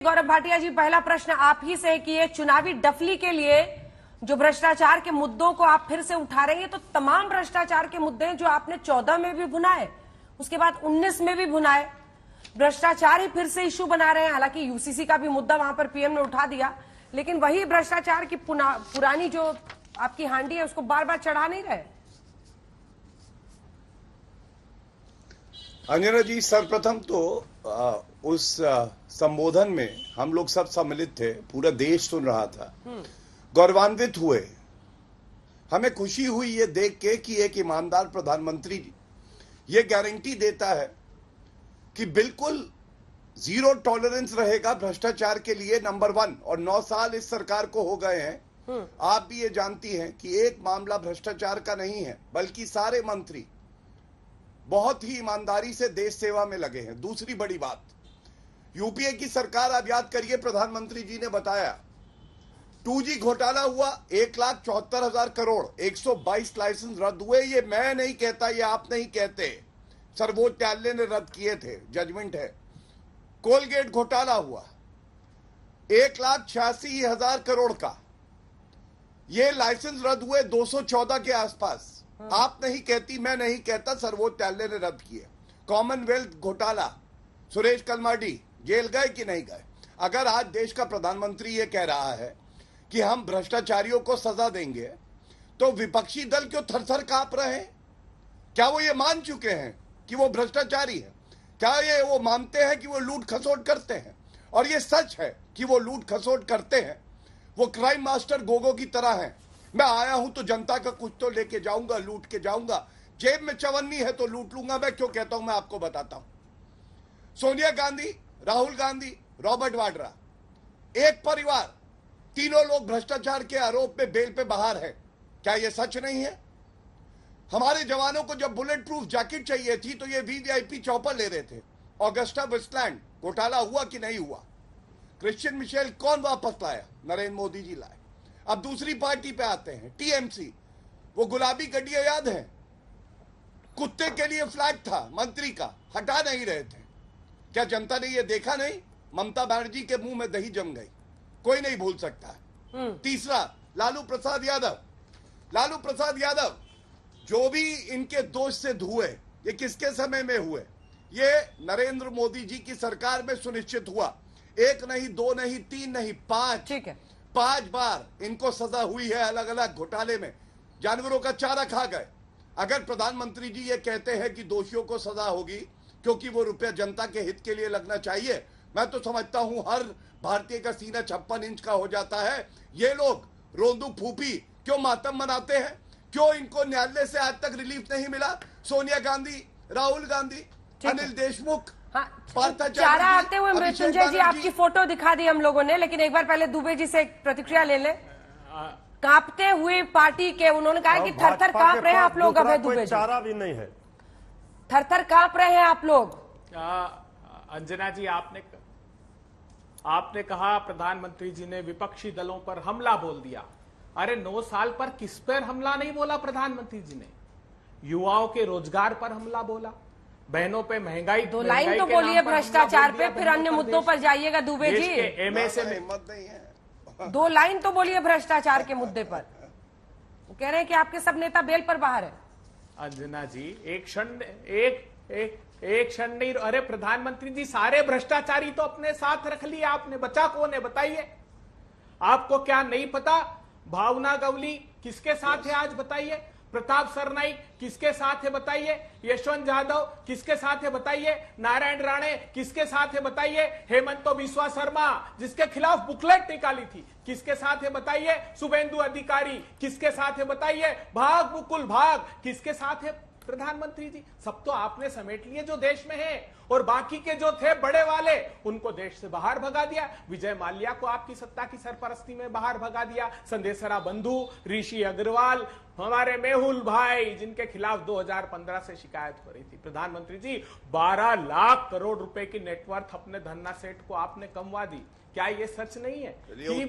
गौरव भाटिया जी, पहला प्रश्न आप ही से है कि ये चुनावी डफली के लिए जो भ्रष्टाचार के मुद्दों को आप फिर से उठा रहे हैं, तो तमाम भ्रष्टाचार के मुद्दे हैं जो आपने 14 में भी भुनाए, उसके बाद 19 में भी भुनाए, भ्रष्टाचार ही फिर से इश्यू बना रहे हैं। हालांकि यूसीसी का भी मुद्दा वहां पर पीएम ने उठा दिया, लेकिन वही भ्रष्टाचार की पुरानी जो आपकी हांडी है उसको बार बार चढ़ा नहीं रहे। अंजना जी, सर्वप्रथम तो उस संबोधन में हम लोग सब सम्मिलित थे, पूरा देश सुन रहा था, गौरवान्वित हुए। हमें खुशी हुई ये देख के कि एक ईमानदार प्रधानमंत्री ये गारंटी देता है कि बिल्कुल जीरो टॉलरेंस रहेगा भ्रष्टाचार के लिए, नंबर 1। और 9 साल इस सरकार को हो गए हैं। आप भी ये जानती हैं कि एक मामला भ्रष्टाचार का नहीं है, बल्कि सारे मंत्री बहुत ही ईमानदारी से देश सेवा में लगे हैं। दूसरी बड़ी बात, यूपीए की सरकार, आप याद करिए, प्रधानमंत्री जी ने बताया 2G घोटाला हुआ, 1,74,000 करोड़, 122 लाइसेंस रद्द हुए। ये मैं नहीं कहता, ये आप नहीं कहते, सर्वोच्च न्यायालय ने रद्द किए थे, जजमेंट है। कोलगेट घोटाला हुआ 1,86,000 करोड़ का, ये लाइसेंस रद्द हुए 214 के आसपास। आप नहीं कहती, मैं नहीं कहता, सर्वोच्च न्यायालय ने रद्द किए। कॉमनवेल्थ घोटाला, सुरेश कलमाडी जेल गए कि नहीं गए? अगर आज देश का प्रधानमंत्री ये कह रहा है कि हम भ्रष्टाचारियों को सजा देंगे, तो विपक्षी दल क्यों थरथर कांप रहे हैं? क्या वो ये मान चुके हैं कि वो भ्रष्टाचारी है? क्या ये वो मानते हैं कि वो लूट खसोट करते हैं? और ये सच है कि वो लूट खसोट करते हैं। वो क्राइम मास्टर गोगो की तरह हैं। मैं आया हूं तो जनता का कुछ तो लेके जाऊंगा, लूट के जाऊंगा, जेब में चवन्नी है तो लूट लूंगा। मैं क्यों कहता हूं, मैं आपको बताता हूं। सोनिया गांधी, राहुल गांधी, रॉबर्ट वाड्रा, एक परिवार, तीनों लोग भ्रष्टाचार के आरोप में बेल पे बाहर है। क्या यह सच नहीं है? हमारे जवानों को जब बुलेट प्रूफ जैकेट चाहिए थी तो ये वीवीआईपी चौपर ले रहे थे। ऑगस्टा वेस्टलैंड घोटाला हुआ कि नहीं हुआ? क्रिश्चियन मिशेल कौन वापस लाया? नरेंद्र मोदी जी लाए। अब दूसरी पार्टी पे आते हैं, टीएमसी। वो गुलाबी गड्डियां याद है? कुत्ते के लिए फ्लैग था मंत्री का, हटा नहीं रहे थे। क्या जनता ने ये देखा नहीं? ममता बनर्जी के मुंह में दही जम गई, कोई नहीं भूल सकता। तीसरा, लालू प्रसाद यादव। लालू प्रसाद यादव, जो भी इनके दोष से हुए, ये किसके समय में हुए? ये नरेंद्र मोदी जी की सरकार में सुनिश्चित हुआ। 1 नहीं, 2 नहीं, 3 नहीं, 5। ठीक है, 5 बार इनको सजा हुई है अलग अलग घोटाले में। जानवरों का चारा खा गए। अगर प्रधानमंत्री जी ये कहते हैं कि दोषियों को सजा होगी क्योंकि वो रुपया जनता के हित के लिए लगना चाहिए, मैं तो समझता हूं हर भारतीय का सीना 56 इंच का हो जाता है। ये लोग रोंदू फूफी क्यों मातम मनाते हैं? क्यों इनको न्यायालय से आज तक रिलीफ नहीं मिला? सोनिया गांधी, राहुल गांधी, अनिल देशमुख, चारा आते हुए मृत्युंजय जी आपकी फोटो दिखा दी हम लोगों ने, लेकिन एक बार पहले दुबे जी से एक प्रतिक्रिया ले लें। कांपते हुए पार्टी के उन्होंने कहा कि थरथर कांप रहे हैं आप लोग। अभय दुबे जी, चारा भी नहीं है, थरथर कांप रहे हैं आप लोग। अंजना जी, आपने कहा प्रधानमंत्री जी ने विपक्षी दलों पर हमला बोल दिया। अरे 9 साल पर किस पर हमला नहीं बोला प्रधानमंत्री जी ने? युवाओं के रोजगार पर हमला बोला, बहनों पे महंगाई, 2 लाइन तो बोलिए भ्रष्टाचार पे, फिर अन्य मुद्दों पर जाइएगा। दुबे जी, एमएसए में हिम्मत नहीं है। 2 लाइन तो बोलिए भ्रष्टाचार के मुद्दे पर। वो कह रहे हैं कि आपके सब नेता बेल पर बाहर है। अंजना जी, एक क्षण नहीं। अरे प्रधानमंत्री जी, सारे भ्रष्टाचारी तो अपने साथ रख लिए आपने, बचा कौन है बताइए? आपको क्या नहीं पता? भावना गवली किसके साथ है आज बताइए? प्रताप सरनाईक किसके साथ है बताइए? यशवंत यादव किसके साथ है बताइए? नारायण राणे किसके साथ है बताइए? हेमंत बिस्वा शर्मा, जिसके खिलाफ बुकलेट निकाली थी, किसके साथ है बताइए? शुभेंदु अधिकारी किसके साथ है बताइए? भाग मुकुल भाग किसके साथ है? प्रधानमंत्री जी, सब तो आपने समेट लिए जो देश में है, और बाकी के जो थे बड़े वाले उनको देश से बाहर भगा दिया। विजय माल्या को आपकी सत्ता की सरपरस्ती में बाहर भगा दिया। संदेशरा बंधु, ऋषि अग्रवाल, हमारे मेहुल भाई, जिनके खिलाफ 2015 से शिकायत हो रही थी। प्रधानमंत्री जी, 12 लाख करोड़ रुपए की नेटवर्थ अपने धन्ना सेठ को आपने कमवा दी। क्या ये सच नहीं है कि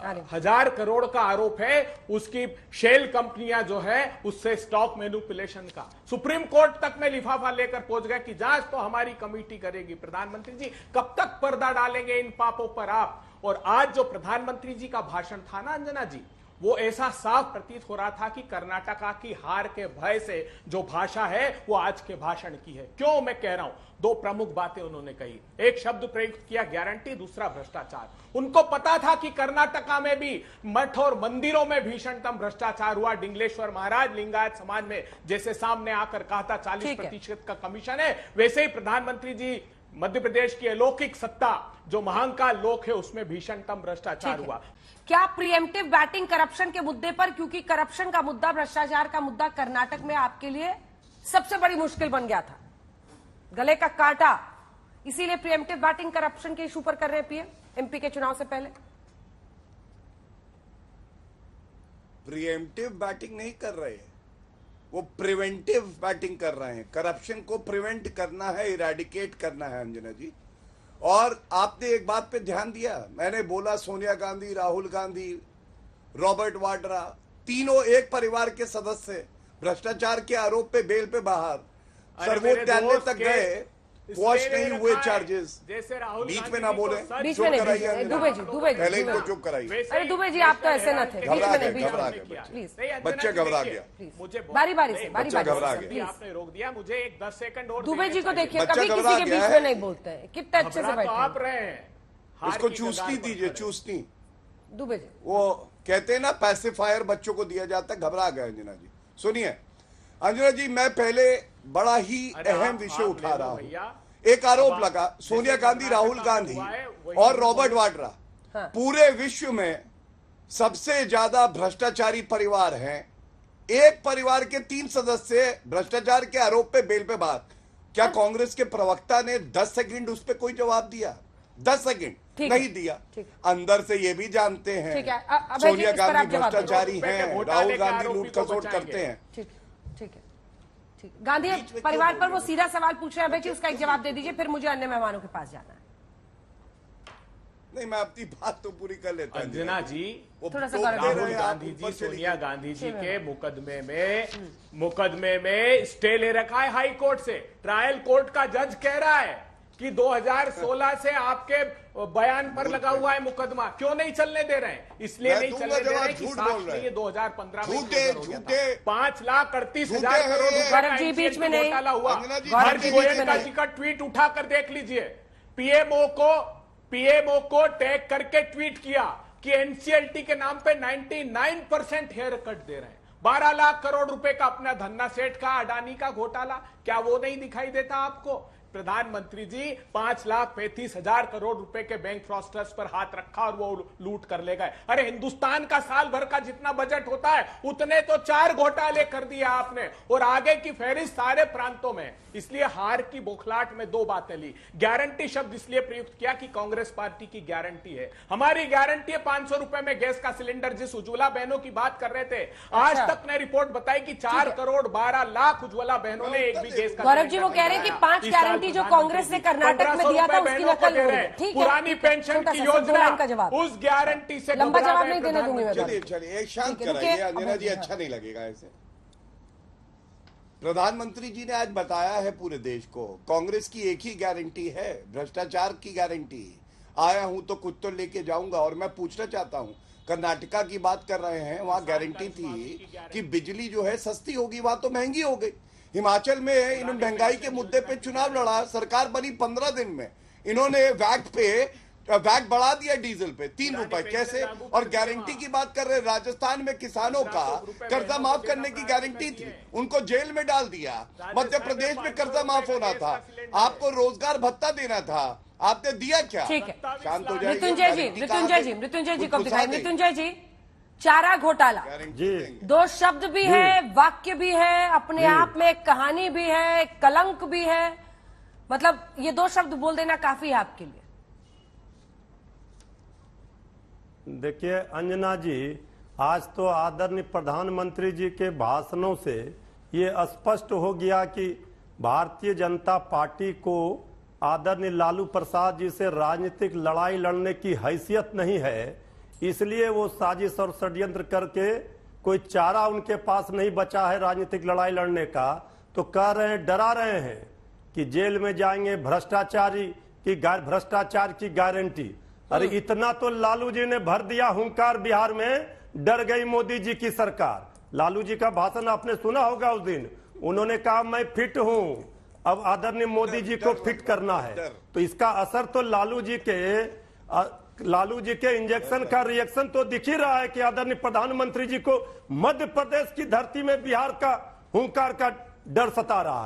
1000 करोड़ का आरोप है उसकी शेल कंपनियां जो है उससे स्टॉक मैनिपुलेशन का। सुप्रीम कोर्ट तक में लिफाफा लेकर पहुंच गए कि जांच तो हमारी कमेटी करेगी। प्रधानमंत्री जी कब तक पर्दा डालेंगे इन पापों पर आप? और आज जो प्रधानमंत्री जी का भाषण था ना अंजना जी, वो ऐसा साफ प्रतीत हो रहा था कि कर्नाटका की हार के भय से जो भाषा है वो आज के भाषण की है। क्यों मैं कह रहा हूं? दो प्रमुख बातें उन्होंने कही। एक शब्द प्रयुक्त किया गारंटी, दूसरा भ्रष्टाचार। उनको पता था कि कर्नाटका में भी मठ और मंदिरों में भीषणतम भ्रष्टाचार हुआ। डिंगलेश्वर महाराज लिंगायत समाज में जैसे सामने आकर कहा था 40% का कमीशन है, वैसे ही प्रधानमंत्री जी मध्य प्रदेश की अलौकिक सत्ता जो महाकाल लोक है उसमें भीषणतम भ्रष्टाचार हुआ। क्या प्रीएम्प्टिव बैटिंग करप्शन के मुद्दे पर, क्योंकि करप्शन का मुद्दा, भ्रष्टाचार का मुद्दा कर्नाटक में आपके लिए सबसे बड़ी मुश्किल बन गया था, गले का कांटा, इसीलिए प्रीएम्प्टिव बैटिंग करप्शन के इशू पर कर रहे हैं पीएम एमपी के चुनाव से पहले? प्रीएम्प्टिव बैटिंग नहीं कर रहे हैं, वो प्रिवेंटिव बैटिंग कर रहे हैं। करप्शन को प्रिवेंट करना है, इरेडिकेट करना है अंजना जी। और आपने एक बात पे ध्यान दिया, मैंने बोला सोनिया गांधी, राहुल गांधी, रॉबर्ट वाड्रा, तीनों एक परिवार के सदस्य भ्रष्टाचार के आरोप पे बेल पे बाहर, सर्वोच्च न्यायालय तक गए, वॉश नहीं हुए चार्जेस। जैसे राहुल बीच में ना बोले, बीच में नहीं, दुबे जी, पहले इनको चुप कराइए। अरे दुबे जी आप तो ऐसे न थे, घबरा गए, बीच घबरा में गए प्लीज, बच्चे घबरा गया, मुझे बारी बारी से, बारी बच्चा घबरा बारी से, गया। प्लीज। आपने रोक दिया, मुझे एक 10 सेकंड और दुबे जी को देखिए, बच्चा कभी किसी घबरा के गया बीच है। में नहीं बोलते हैं, कितने अच्छे से घबरा तो बैठे आप हैं। रहे हैं। हार उसको की चूसनी कगार पर दीजिए, खड़े। चूसनी। दुबे जी वो कहते हैं ना पैसिफायर बच्चों को दिया जाता है, घबरा गए अंजना जी। सुनिए अंजना जी, मैं पहले बड़ा ही अरे अहम आप विषय ले उठा लो रहा भैया। हूं। एक आरोप अब लगा, जैसे सोनिया गांधी, कर्नाटका राहुल में गांधी हुआ है, वही और हम रॉबर्ट बोले। वाड्रा हाँ। पूरे विश्व में सबसे ज्यादा भ्रष्टाचारी परिवार हैं। एक परिवार के 3 सदस्य भ्रष्टाचार के आरोप पे बेल पे बाहर। क्या कांग्रेस के प्रवक्ता ने 10 सेकंड उस पर कोई जवाब दिया? 10 सेकंड ठीक है, नहीं दिया। ठीक। अंदर से ये भी जानते हैं ठीक है, अभय जी, सोनिया इस पर आप गांधी जवाब दीजिए। भ्रष्टाचारी रुपए के हैं, घोटाले राहुल के गांधी आरोपी लूट को खसोट बचाएंगे। करते हैं। ठीक ठीक है, ठीक। गांधी बीच में परिवार क्यों पर बोल वो रहे सीधा सवाल पूछ रहे हैं अभय जी, उसका एक जवाब दे दीजिए, फिर मुझे अन्य मेहमानों के पास जाना है। नहीं, मैं अपनी बात तो पूरी कर लेता हूं। अंजना जी, वो थोड़ा सा टोक गड़बड़ दे राहुल रहे हैं, आप गांधी ऊपर जी से सोनिया लिखिए। गांधी जी के मुकदमे में स्टे ले रखा है हाई कोर्ट से। ट्रायल कोर्ट का जज कह रहा है कि 2016 से आपके बयान पर लगा हुआ है मुकदमा, क्यों नहीं चलने दे रहे हैं? इसलिए मैं नहीं दूंगा चलने दे जवाब, रहे कि झूठ साक्ष्य बोल रहे हैं। नहीं है, 2015 में झूठे, closure हो गया था। झूठे। 5,38,000 झूठे करोड़ हैं। रुपए का गौरव जी, बीच में NCLT नहीं। घोटाला हुआ। अंजना जी, गौरव हर्ष जी, गोयल बीच में का नहीं। जी का ट्वीट उठाकर देख लीजिए। पीएमओ को टैग करके ट्वीट किया कि एनसीएलटी के नाम पे 99% हेयर कट दे रहे हैं। 12 लाख करोड़ रुपए का अपना धन्ना सेठ का, अडानी का घोटाला, क्या वो नहीं दिखाई देता आपको? प्रधानमंत्री जी 5,35,000 करोड़ रुपए के बैंक फ्रॉस्टर्स पर हाथ रखा और वो लूट कर ले गए। अरे हिंदुस्तान का साल भर का जितना बजट होता है उतने तो 4 घोटाले कर दिया आपने, और आगे की फहरिस्त सारे प्रांतों में। इसलिए हार की बौखलाहट में 2 बातें ली। गारंटी शब्द इसलिए प्रयुक्त किया कि कांग्रेस पार्टी की गारंटी है, हमारी गारंटी है 500 रुपए में गैस का सिलेंडर। जिस उज्ज्वला बहनों की बात कर रहे थे, आज तक ने रिपोर्ट बताई कि 4 करोड़ 12 लाख उज्ज्वला बहनों ने एक भी गैस का गौरव जी, वो कह रहे हैं कि 5 गारंटी जो कांग्रेस ने कर्नाटक में दिया था उसकी नकल हो रही है। ठीक है, पुरानी पेंशन छोटा की सा, सिर्फ 2 योजना, लाइन का जवाब। उस गारंटी से लंबा घबरा जवाब गए नहीं देने दूंगी मैं। चलिए चलिए, एक शांत ठीक है, कराइए रुकिए, अंजना जी, हाँ। अच्छा नहीं लगेगा ऐसे। प्रधानमंत्री जी ने आज बताया है पूरे देश को, कांग्रेस की एक ही गारंटी है, भ्रष्टाचार की गारंटी। आया हूं तो कुछ तो लेके जाऊंगा। और मैं पूछना चाहता हूं, कर्नाटका की बात कर रहे हैं, वहां गारंटी थी कि बिजली जो है सस्ती होगी, वहां तो महंगी हो गई। हिमाचल में इन्होंने महंगाई के मुद्दे पे चुनाव लड़ा, सरकार बनी 15 दिन में, इन्होंने वैट बढ़ा दिया डीजल पे 3 रुपए। कैसे? और गारंटी की बात कर रहे हैं, राजस्थान में किसानों का कर्जा माफ करने की गारंटी थी, उनको जेल में डाल दिया। मध्य प्रदेश में कर्जा माफ होना था, आपको रोजगार भत्ता देना था, आपने दिया क्या? ठीक है, शांत हो जाइए। मृत्युंजय जी को दिखाई। मृत्युंजय जी, चारा घोटाला, जी, 2 शब्द भी है, वाक्य भी है, अपने आप में एक कहानी भी है, एक कलंक भी है। मतलब ये 2 शब्द बोल देना काफी है आपके लिए। देखिए अंजना जी, आज तो आदरणीय प्रधानमंत्री जी के भाषणों से ये स्पष्ट हो गया कि भारतीय जनता पार्टी को आदरणीय लालू प्रसाद जी से राजनीतिक लड़ाई लड़ने की हैसियत नहीं है। इसलिए वो साजिश और षड्यंत्र करके कोई चारा उनके पास नहीं बचा है राजनीतिक लड़ाई लड़ने का, तो कह रहे हैं, डरा रहे हैं कि जेल में जाएंगे, भ्रष्टाचार की गारंटी। अरे इतना तो लालू जी ने भर दिया हुंकार बिहार में, डर गई मोदी जी की सरकार। लालू जी का भाषण आपने सुना होगा उस दिन, उन्होंने कहा मैं फिट हूं, अब आदरणीय मोदी जी को फिट करना है। तो इसका असर तो लालू जी के इंजेक्शन का रिएक्शन तो दिख ही रहा है कि आदरणीय प्रधानमंत्री जी को मध्य प्रदेश की धरती में बिहार का हुंकार का डर सता रहा है।